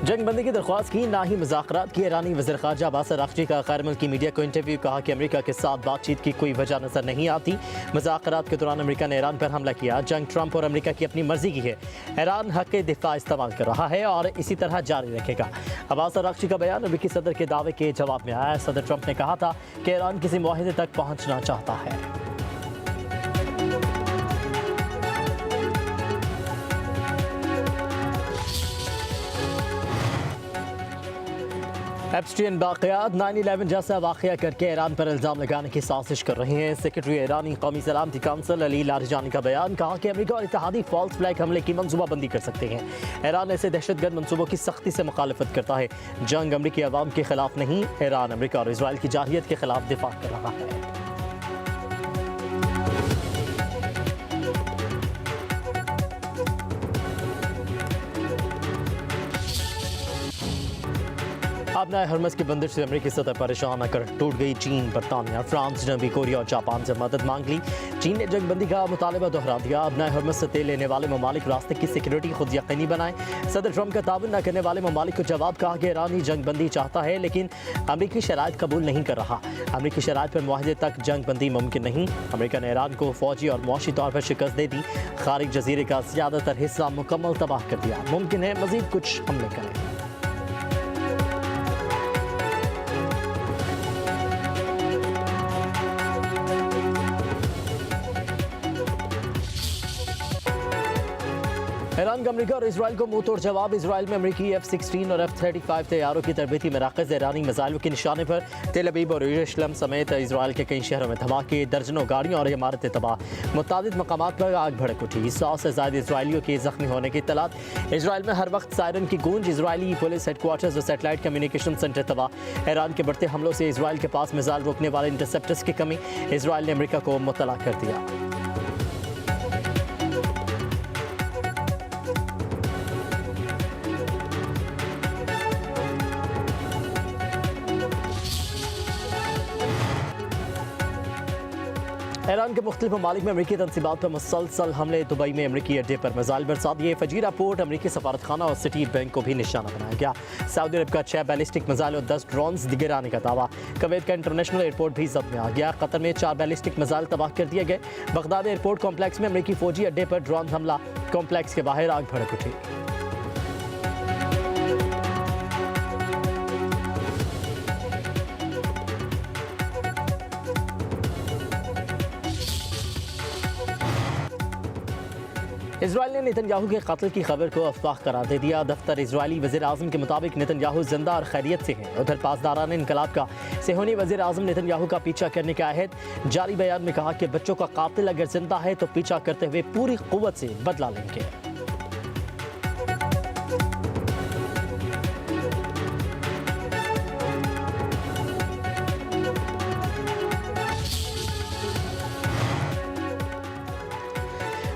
जंगबंदी की दरख्वास्त की, ना ही मुज़ाकरात की। ईरानी वज़ीर ख़ारजा अब्बास अराग़ची का गैर मुल्की मीडिया को इंटरव्यू, कहा कि अमेरिका के साथ बातचीत की कोई वजह नज़र नहीं आती। मुज़ाकरात के दौरान अमेरिका ने ईरान पर हमला किया। जंग ट्रंप और अमेरिका की अपनी मर्जी की है। ईरान हक़ दिफ़ा इस्तेमाल कर रहा है और इसी तरह जारी रखेगा। अब्बास अराग़ची का बयान अमेरिकी सदर के दावे के जवाब में आया। सदर ट्रंप ने कहा था कि ईरान किसी मुआहदे तक पहुँचना चाहता है। एप्स्टीन बाक़ियात 9/11 जैसा वाक़या करके ईरान पर इल्ज़ाम लगाने की साजिश कर रहे हैं। सेक्रेटरी ईरानी कौमी सलामती काउंसिल अली लारिजानी का बयान, कहा कि अमेरिका और इत्तेहादी फॉल्स फ्लैग हमले की मनसूबाबंदी कर सकते हैं। ईरान ऐसे दहशतगर्द मनसूबों की सख्ती से मुखालफत करता है। जंग अमरीकी अवाम के खिलाफ नहीं, ईरान अमेरिका और इसराइल की जारहियत के खिलाफ दिफा कर रहा है। अपना हरमस की बंदिश से अमेरिकी सतह परेशान आकर टूट गई चीन, बरतानिया, फ्रांस, जनूबी कोरिया और जापान से मदद मांग ली। चीन ने जंगबंदी का मुतालबा दोहरा दिया। अपना हरमस से तेल लेने वाले ममालिक रास्ते की सिक्योरिटी खुद यकीनी बनाएं। सदर ट्रंप का ताबन न करने वाले ममालिक को जवाब, कहा कि ईरान ही जंगबंदी चाहता है लेकिन अमरीकी शराइत कबूल नहीं कर रहा। अमरीकी शराइत पर मुआहदे तक जंगबंदी मुमकिन नहीं। अमरीका ने ईरान को फौजी और मुआशी तौर पर शिकस्त दे दी। खारिज जजीरे का ज़्यादातर हिस्सा मुकम्मल तबाह कर दिया। मुमकिन है मज़ीद कुछ हमले करें। ईरान का अमेरिका और इसराइल को मुंह तोड़ जवाब। इसराइल में अमेरिकी F-16 और F-35 तैयारों की तरबेती मराकज़ ईरानी मिसाइलों के निशाने पर। तेल अवीव और यरूशलेम समेत इसराइल के कई शहरों में धमाके, दर्जनों गाड़ियाँ और इमारतें तबाह। मुतादिद मकामात पर आग भड़क उठी। 100 से ज़्यादा इसराइलियों के जख्मी होने की इत्तलात। इसराइल में हर वक्त सायरन की गूंज। इसराइली पुलिस हेडक्वार्टर्स और सेटेलाइट कम्युनिकेशन सेंटर तबाह। ईरान के बढ़ते हमलों से इसराइल के पास मिसाइल रोकने वाले इंटरसेप्टर्स की कमी। इसराइल ने अमेरिका को मुत्तला कर दिया। ईरान के मुख्तलिफ ममालिक में अमरीकी तनसीबात पर मुसलसल हमले। दुबई में अमरीकी अड्डे पर मिसाइल बरसा दिए। फजीरा पोर्ट, अमरीकी सफारतखाना और सिटी बैंक को भी निशाना बनाया गया। सऊदी अरब का 6 बैलिस्टिक मिसाइल और 10 ड्रोन्स गिराने का दावा। कुवैत का इंटरनेशनल एयरपोर्ट भी जब्त में आ गया। कतर में 4 बैलिस्टिक मिसाइल तबाह कर दिए गए। बगदाद एयरपोर्ट कॉम्प्लेक्स में अमरीकी फौजी अड्डे पर ड्रोन हमला। कॉम्प्लेक्स के बाहर आग भड़क उठी। इसराइल ने नेतन्याहू के कत्ल की खबर को अफवाह करार दे दिया। दफ्तर इजरायली वज़ीर आज़म के मुताबिक नेतन्याहू जिंदा और खैरियत से हैं। उधर पासदारान इनकलाब का सेहोनी वज़ीर आज़म नेतन्याहू का पीछा करने का अहद। जारी बयान में कहा कि बच्चों का कातिल अगर जिंदा है तो पीछा करते हुए पूरी कुव्वत से बदला लेंगे।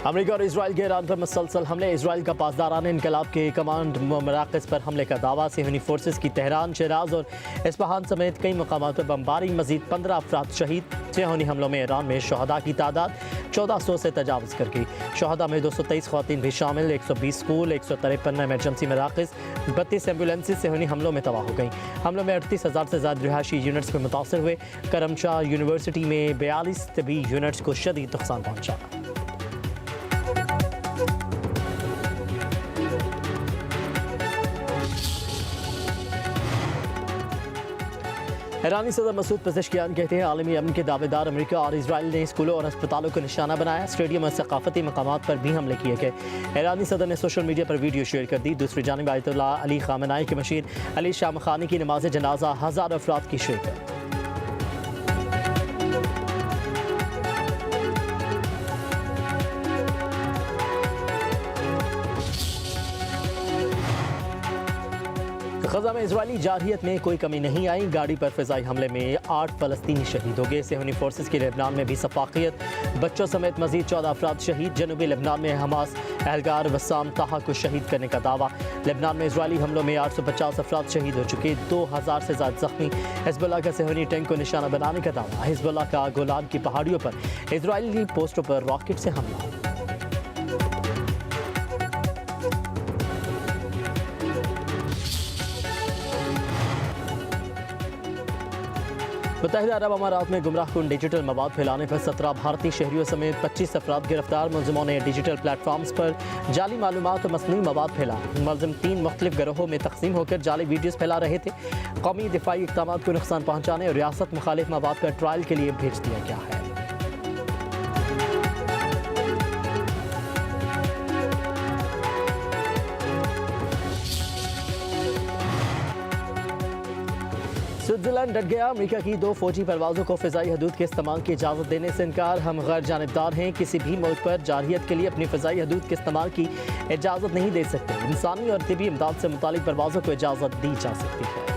अमेरिका और इसराइल के ईरान पर मुसलसल हमले। इसराइल का पासदारान इनकलाब के कमांड मराकज़ पर हमले का दावा। सेहनी फोर्सेस की तेहरान, शिराज और इस्फहान समेत कई मकामात पर बमबारी। मजीद 15 अफराद शहीद। सेहनी हमलों में ईरान में शहदा की तादाद 1400 से तजावज़ कर गई। शहदा में 223 ख़वातीन भी शामिल। 120 स्कूल, 153 एमरजेंसी मराकज़, 32 एम्बुलेंसेज सेहनी हमलों में तबाह हो गई। हमलों में 38,000 से ज़्यादा रिहायशी यूनिट्स पर मुतासर हुए। करमशाह यूनिवर्सिटी में 42 तबी यूनिट्स को शदीद नुकसान पहुँचा। ईरानी सदर मसूद पेज़ेश्कियान कहते हैं आलमी अमन के दावेदार अमेरिका और इसराइल ने स्कूलों और अस्पतालों को निशाना बनाया। स्टेडियम और सकाफती मकामात पर भी हमले किए गए। ईरानी सदर ने सोशल मीडिया पर वीडियो शेयर कर दी। दूसरी जानिब आयतुल्लाह अली खामेनी के मशीर अली शामखानी की नमाज जनाजा, हज़ारों अफराद की शिरकत। गजा में इजरायली जारहियत में कोई कमी नहीं आई। गाड़ी पर फ़िज़ाई हमले में 8 फ़लस्तीनी शहीद हो गए। सेहनी फोर्सेस की लेबनान में भी सफाकियत। बच्चों समेत मजीद 14 अफराद शहीद। जनूबी लेबनान में हमास एहलकार वसाम ताहा को शहीद करने का दावा। लेबनान में इजरायली हमलों में 850 अफराद शहीद हो चुके, 2000 से ज़्यादा जख्मी। हिज़्बुल्लाह का सेहनी टैंक को निशाना बनाने का दावा। हिज़्बुल्लाह का गोलान की पहाड़ियों पर इजरायली पोस्टों पर रॉकेट से हमला। मुत्तहिदा अरब अमारात में गुमराहकुन डिजिटल मवाद फैलाने पर 17 भारतीय शहरियों समेत 25 अफराद गिरफ्तार। मुलजिमों ने डिजिटल प्लेटफॉर्म्स पर जाली मालूमात और मसनूई मवाद फैला। मुलजिम 3 मुख्तलिफ गिरोहों में तकसीम होकर जाली वीडियोज़ फैला रहे थे। कौमी दिफाई इक़दाम को नुकसान पहुँचाने और रियासत मुखालिफ मवाद पर ट्रायल के लिए भेज दिया गया है। स्विट्जरलैंड डट गया। अमेरिका की 2 फौजी परवाज़ों को फ़िज़ाई हदूद के इस्तेमाल की इजाज़त देने से इनकार। हम गैर जानिबदार हैं, किसी भी मुल्क पर जारहियत के लिए अपनी फ़िज़ाई हदूद के इस्तेमाल की इजाज़त नहीं दे सकते। इंसानी और तिबी इमदाद से मुतालिक परवाज़ों को इजाज़त दी जा सकती है।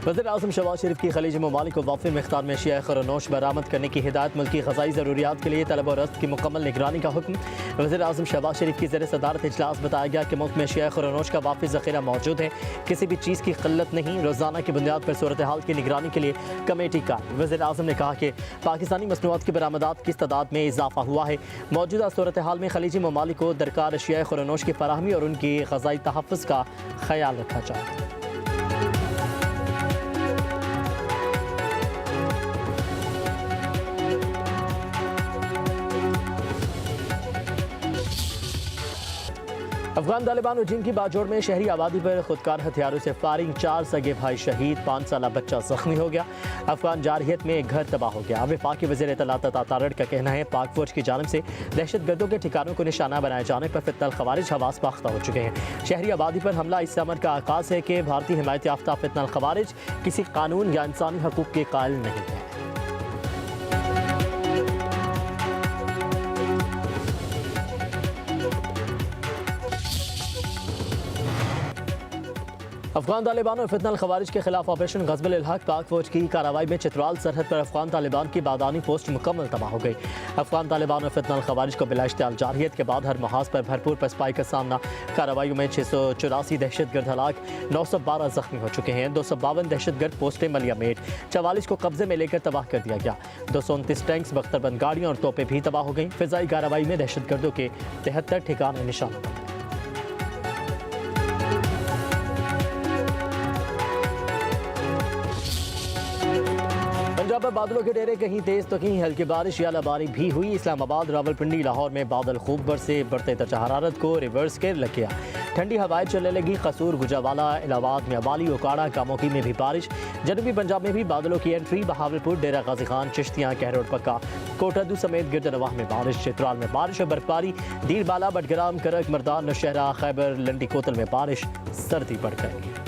वज़ीर-ए-आज़म शहबाज शरीफ की खलीजी ममालिक को वाफ़िर मिक़दार में अशिया ख़ुरनोश बरामद करने की हिदायत। मुल्की ग़ज़ाई ज़रूरियात के लिए तलब और रस्त की मुकम्मल निगरानी का हुक्म। वज़ीर-ए-आज़म शहबाज शरीफ की ज़ेर सदारत इजलास बताया गया कि मुल्क में अशिया ख़ुरनोश का वाफ़िर ज़ख़ीरा मौजूद है, किसी भी चीज़ की क़िल्लत नहीं। रोज़ाना की बुनियाद पर सूरत हाल की निगरानी के लिए कमेटी का। वज़ीर-ए-आज़म ने कहा कि पाकिस्तानी मसनूआत की बरामदात की तादाद में इजाफ़ा हुआ है। मौजूदा सूरत हाल में खलीजी ममालिक को दरकार अशिया ख़ुरनोश की फ़राहमी और उनकी ग़ज़ाई तहफ़्फ़ुज़ का ख्याल रखा जाए। अफगान तालिबान और चीन की बागजोड़ में शहरी आबादी पर खुदकार हथियारों से फायरिंग। 4 सगे भाई शहीद, 5 साला बच्चा जख्मी हो गया। अफगान जारहियत में एक घर तबाह हो गया। वफाकी वज़ीर इत्तलात तारड़ का कहना है पाक फौज की जानिब से दहशत गर्दों के ठिकानों को निशाना बनाए जाने पर फितनल खवारिज हवास पाख्ता हो चुके हैं। शहरी आबादी पर हमला इस अमर का आगाज़ है कि भारतीय हिमायत याफ्ता फितनल खवारिज किसी कानून या इंसानी हकूक़ के कायल नहीं है। अफगान तालिबान और फितनल खवारिज के खिलाफ ऑपरेशन ग़ज़बुल इल्हाक़ पाक फौज की कार्रवाई में चित्राल सरहद पर अफगान तालिबान की बादानी पोस्ट मुकम्मल तबाह हो गई। अफगान तालिबान और फितनल खवारिज को बिला इश्तियाल जारहियत के बाद हर महाज पर भरपूर पसपाई का सामना। कार्रवाई में 684 दहशत गर्द हलाक, 912 जख्मी हो चुके हैं। 252 दहशत गर्द पोस्टें मलिया मेट, 44 को कब्जे में लेकर तबाह कर दिया गया। 229 टैंक्स, बख्तरबंद गाड़ियाँ और तोपें भी तबाह हो गई। फ़िज़ाई कार्रवाई में दहशत गर्दों के 73 ठिकाने निशाना बने। पंजाब में बादलों के डेरे, कहीं तेज तो कहीं हल्की बारिश या लबारी भी हुई। इस्लामाबाद, रावलपिंडी, लाहौर में बादल खूब बरसे, बढ़ते दर्जा हरारत को रिवर्स कर लग गया। ठंडी हवाएं चलने लगी। कसूर, गुजरावाला, इलाहाबाद में अबाली, ओकाड़ा, कामोकी में भी बारिश। जनूबी पंजाब में भी बादलों की एंट्री। बहावलपुर, डेरा गाजी खान, चिश्तियाँ, कहरोड पक्का, कोटद्दू समेत गिरदनवाह में बारिश। चित्राल में बारिश और बर्फबारी। दीरबाला, बटग्राम, करक, मर्दान, नौशहरा, खैबर, लंडी कोतल में बारिश। सर्दी बढ़ गई।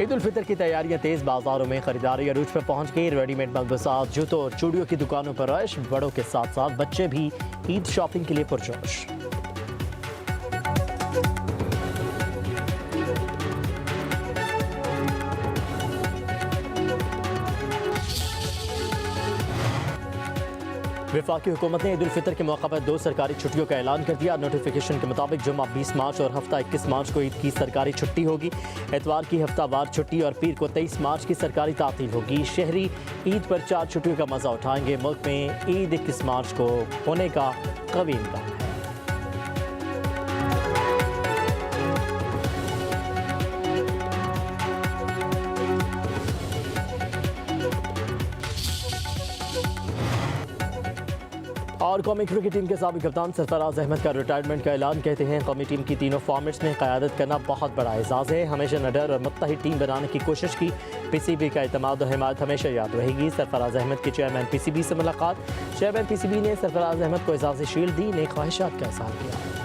ईद उल फितर की तैयारियां तेज। बाजारों में खरीदारी अरूज पर पहुंच गई। रेडीमेड मलबूसात, जूतों और चूड़ियों की दुकानों पर रश। बड़ों के साथ साथ बच्चे भी ईद शॉपिंग के लिए पुरजोश। वफाकी हुकूमत ने ईद उल फितर के मौका पर 2 सरकारी छुट्टियों का ऐलान कर दिया। नोटिफिकेशन के मुताबिक जुम्मा 20 मार्च और हफ्ता 21 मार्च को ईद की सरकारी छुट्टी होगी। एतवार की हफ्तावार छुट्टी और पीर को 23 मार्च की सरकारी तातील होगी। शहरी ईद पर 4 छुट्टियों का मजा उठाएंगे। मुल्क में ईद 21 मार्च को होने का कवी इम्कान है। और कौमी क्रिकेट टीम के साबिक कप्तान सरफराज अहमद का रिटायरमेंट का ऐलान। कहते हैं कौमी टीम की तीनों फॉर्मेट्स में क़यादत करना बहुत बड़ा एजाज़ है। हमेशा निडर और मुत्तहिद टीम बनाने की कोशिश की। पीसीबी का एतमाद और हिमायत हमेशा याद रहेगी। सरफराज अहमद की चेयरमैन पीसीबी से मुलाकात। चेयरमैन पीसीबी ने सरफराज अहमद को एजाज़ी शील्ड दी, नेक ख्वाहिशात का इज़हार किया।